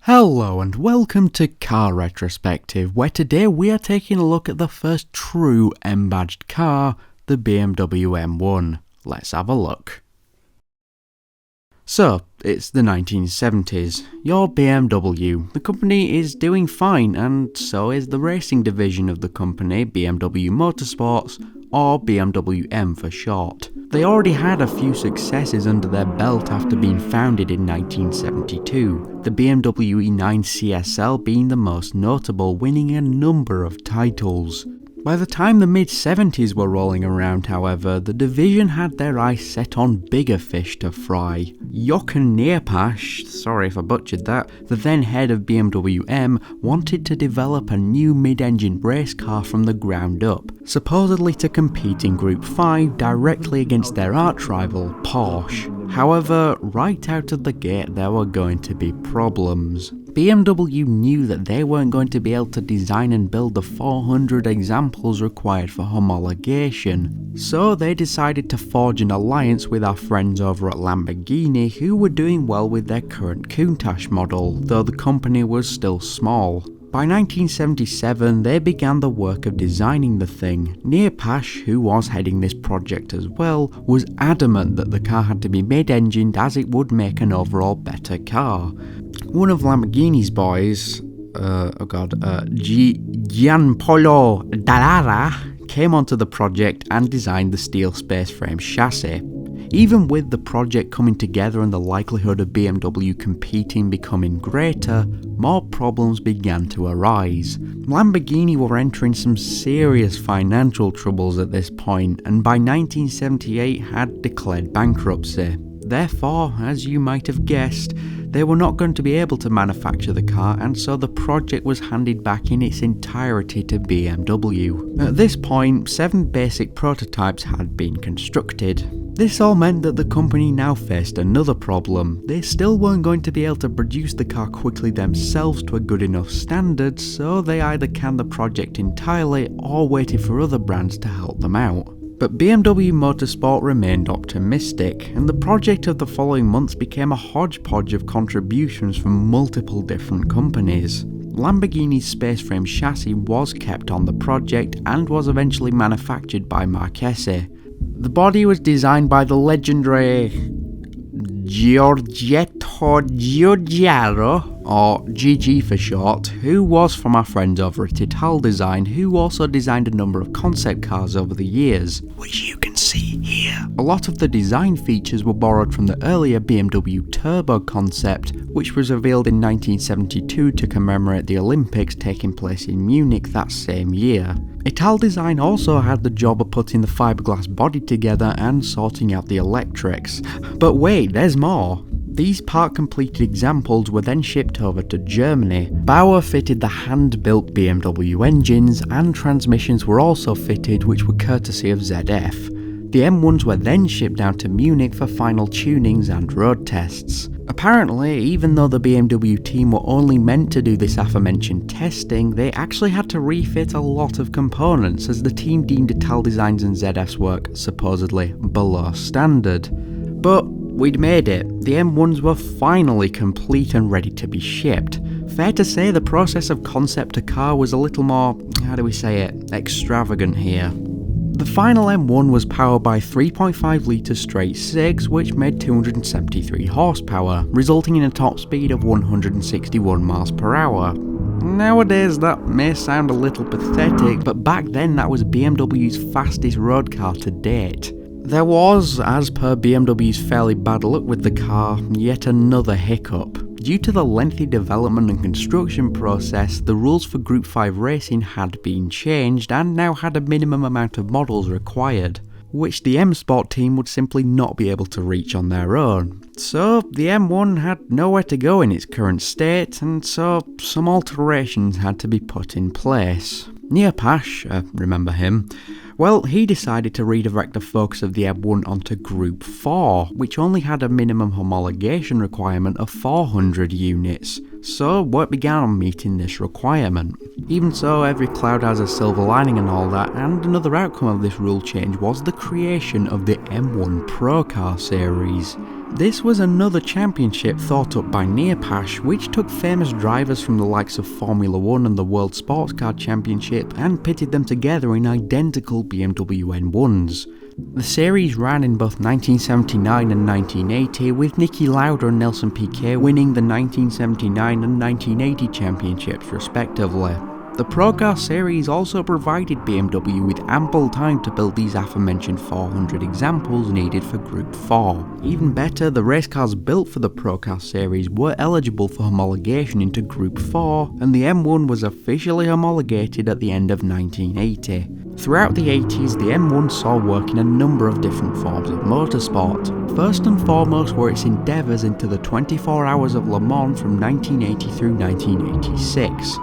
Hello and welcome to Car Retrospective, where today we are taking a look at the first true M-badged car, the BMW M1. Let's have a look. So, it's the 1970s. Your BMW. The company is doing fine, and so is the racing division of the company, BMW Motorsports, or BMW M for short. They already had a few successes under their belt after being founded in 1972, the BMW E9 CSL being the most notable, winning a number of titles. By the time the mid-70s were rolling around, however, the division had their eyes set on bigger fish to fry. Jochen Neerpasch, sorry if I butchered that, the then head of BMW M, wanted to develop a new mid-engine race car from the ground up, supposedly to compete in Group 5 directly against their arch-rival, Porsche. However, right out of the gate there were going to be problems. BMW knew that they weren't going to be able to design and build the 400 examples required for homologation, so they decided to forge an alliance with our friends over at Lamborghini, who were doing well with their current Countach model, though the company was still small. By 1977, they began the work of designing the thing. Neerpasch, who was heading this project as well, was adamant that the car had to be mid-engined as it would make an overall better car. One of Lamborghini's boys, Gianpolo Dallara, came onto the project and designed the steel space frame chassis. Even with the project coming together and the likelihood of BMW competing becoming greater, more problems began to arise. Lamborghini were entering some serious financial troubles at this point, and by 1978 had declared bankruptcy. Therefore, as you might have guessed, they were not going to be able to manufacture the car, and so the project was handed back in its entirety to BMW. At this point, 7 basic prototypes had been constructed. This all meant that the company now faced another problem. They still weren't going to be able to produce the car quickly themselves to a good enough standard, so they either canned the project entirely or waited for other brands to help them out. But BMW Motorsport remained optimistic, and the project of the following months became a hodgepodge of contributions from multiple different companies. Lamborghini's space frame chassis was kept on the project and was eventually manufactured by Marchese. The body was designed by the legendary Giorgetto Giugiaro, or GG for short, who was from our friends over at Ital Design, who also designed a number of concept cars over the years, which you can see here. A lot of the design features were borrowed from the earlier BMW Turbo concept, which was revealed in 1972 to commemorate the Olympics taking place in Munich that same year. Ital Design also had the job of putting the fiberglass body together and sorting out the electrics. But wait, there's more. These part-completed examples were then shipped over to Germany. Bauer fitted the hand-built BMW engines, and transmissions were also fitted, which were courtesy of ZF. The M1s were then shipped down to Munich for final tunings and road tests. Apparently, even though the BMW team were only meant to do this aforementioned testing, they actually had to refit a lot of components, as the team deemed Ital Design's and ZF's work supposedly below standard. But we'd made it. The M1s were finally complete and ready to be shipped. Fair to say the process of concept to car was a little more, extravagant here. The final M1 was powered by 3.5 litre straight 6, which made 273 horsepower, resulting in a top speed of 161 miles per hour. Nowadays that may sound a little pathetic, but back then that was BMW's fastest road car to date. There was, as per BMW's fairly bad luck with the car, yet another hiccup. Due to the lengthy development and construction process, the rules for Group 5 racing had been changed and now had a minimum amount of models required, which the M Sport team would simply not be able to reach on their own. So the M1 had nowhere to go in its current state, and so some alterations had to be put in place. Neerpasch, remember him? Well, he decided to redirect the focus of the M1 onto Group 4, which only had a minimum homologation requirement of 400 units, so work began on meeting this requirement. Even so, every cloud has a silver lining and all that, and another outcome of this rule change was the creation of the M1 Pro Car series. This was another championship thought up by Nearpash, which took famous drivers from the likes of Formula 1 and the World Sports Car Championship and pitted them together in identical BMW M1s. The series ran in both 1979 and 1980, with Niki Lauda and Nelson Piquet winning the 1979 and 1980 championships respectively. The Pro Car series also provided BMW with ample time to build these aforementioned 400 examples needed for Group 4. Even better, the race cars built for the Pro Car series were eligible for homologation into Group 4, and the M1 was officially homologated at the end of 1980. Throughout the 80s, the M1 saw work in a number of different forms of motorsport. First and foremost were its endeavours into the 24 Hours of Le Mans from 1980 through 1986.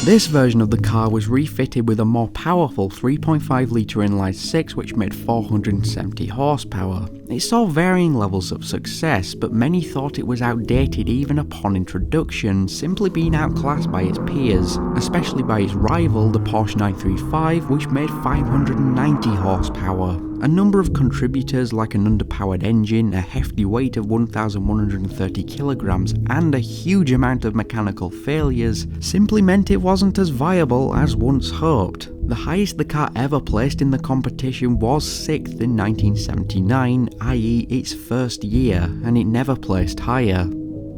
This version of the car was refitted with a more powerful 3.5 litre inline 6 which made 470 horsepower. It saw varying levels of success, but many thought it was outdated even upon introduction, simply being outclassed by its peers, especially by its rival, the Porsche 935, which made 590 horsepower. A number of contributors like an underpowered engine, a hefty weight of 1,130 kilograms, and a huge amount of mechanical failures simply meant it wasn't as viable as once hoped. The highest the car ever placed in the competition was 6th in 1979, i.e. its first year, and it never placed higher.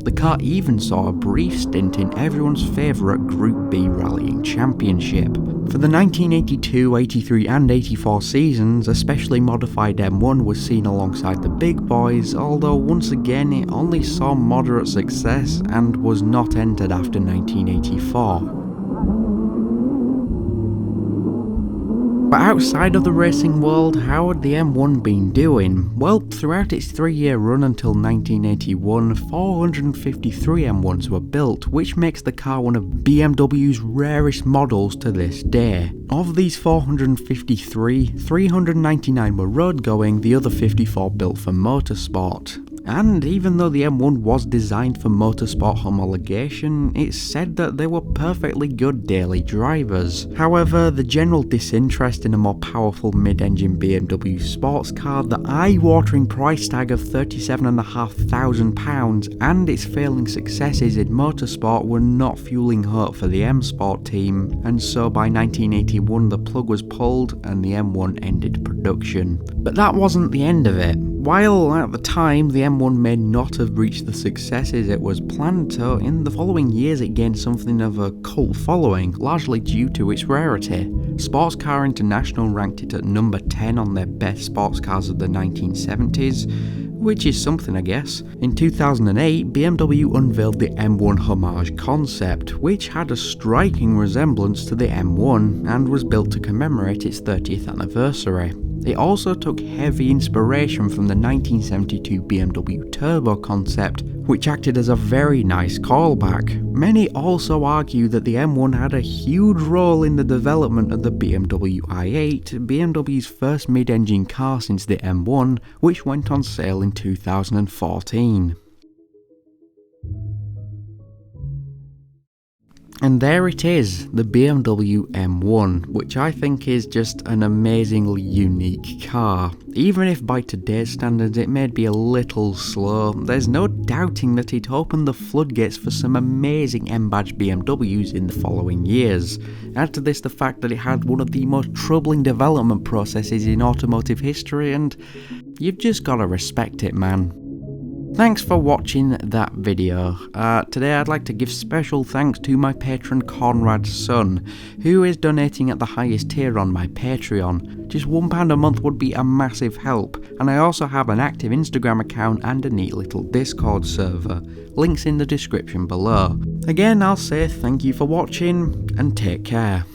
The car even saw a brief stint in everyone's favourite Group B rallying championship. For the 1982, 83 and 84 seasons, a specially modified M1 was seen alongside the big boys, although once again it only saw moderate success and was not entered after 1984. But outside of the racing world, how had the M1 been doing? Well, throughout its 3-year run until 1981, 453 M1s were built, which makes the car one of BMW's rarest models to this day. Of these 453, 399 were road-going, the other 54 built for motorsport. And even though the M1 was designed for motorsport homologation, it's said that they were perfectly good daily drivers. However, the general disinterest in a more powerful mid-engine BMW sports car, the eye-watering price tag of £37,500, and its failing successes in motorsport were not fueling hope for the M Sport team, and so by 1981 the plug was pulled and the M1 ended production. But that wasn't the end of it. While at the time the M1 may not have reached the successes it was planned to, in the following years it gained something of a cult following, largely due to its rarity. Sports Car International ranked it at number 10 on their best sports cars of the 1970s, which is something I guess. In 2008, BMW unveiled the M1 homage concept, which had a striking resemblance to the M1 and was built to commemorate its 30th anniversary. It also took heavy inspiration from the 1972 BMW Turbo concept, which acted as a very nice callback. Many also argue that the M1 had a huge role in the development of the BMW i8, BMW's first mid-engine car since the M1, which went on sale in 2014. And there it is, the BMW M1, which I think is just an amazingly unique car. Even if by today's standards it may be a little slow, there's no doubting that it opened the floodgates for some amazing M-badge BMWs in the following years. Add to this the fact that it had one of the most troubling development processes in automotive history, and you've just gotta respect it, man. Thanks for watching that video. Today I'd like to give special thanks to my patron Conrad's son, who is donating at the highest tier on my Patreon. Just £1 a month would be a massive help, and I also have an active Instagram account and a neat little Discord server. Links in the description below. Again, I'll say thank you for watching, and take care.